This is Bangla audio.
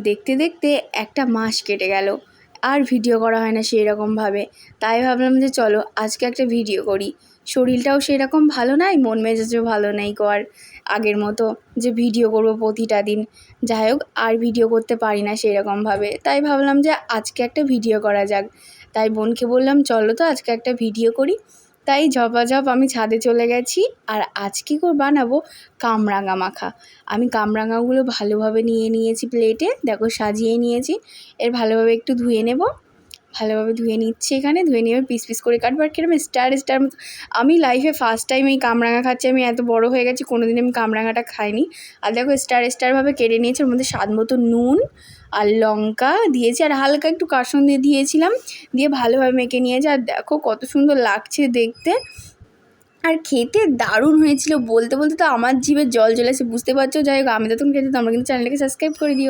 দেখতে দেখতে একটা মাস কেটে গেল, আর ভিডিও করা হয় না সেই রকমভাবে। তাই ভাবলাম যে চলো আজকে একটা ভিডিও করি। শরীরটাও সেরকম ভালো নাই, মন মেজাজও ভালো নেই আর আগের মতো যে ভিডিও করব প্রতিটা দিন। যাই হোক, আর ভিডিও করতে পারি না সেই রকমভাবে। তাই ভাবলাম যে আজকে একটা ভিডিও করা যাক। তাই বোনকে বললাম চলো তো আজকে একটা ভিডিও করি। তাই ঝপাঝপ আমি ছাদে চলে গেছি। আর আজকে বানাবো কামরাঙা মাখা। আমি কামরাঙাগুলো ভালোভাবে নিয়ে নিয়েছি প্লেটে, দেখো সাজিয়ে নিয়েছি। এর ভালোভাবে একটু ধুয়ে নেব, ভালোভাবে ধুয়ে নিচ্ছি। এখানে ধুয়ে নিয়ে পিস পিস করে কাটবো। আর কিরকম স্টার স্টার মতো, আমি লাইফে ফার্স্ট টাইম এই কামরাঙা খাচ্ছি। আমি এত বড় হয়ে গেছি, কোনোদিন আমি কামরাঙাটা খাইনি। আর দেখো স্টার স্টারভাবে কেটে নিয়েছি। ওর মধ্যে স্বাদ মতো নুন আর লঙ্কা দিয়েছি, আর হালকা একটু কাসুন্দি দিয়েছিলাম, দিয়ে ভালোভাবে মেখে নিয়েছি। আর দেখো কত সুন্দর লাগছে দেখতে, আর খেতে দারুণ হয়েছিল। বলতে বলতে তো আমার জিভে জল চলে আসে, বুঝতে পারছো। যাই হোক, আমি তো তখন খেতে, তোমরা কিন্তু চ্যানেলটাকে সাবস্ক্রাইব করে দিও।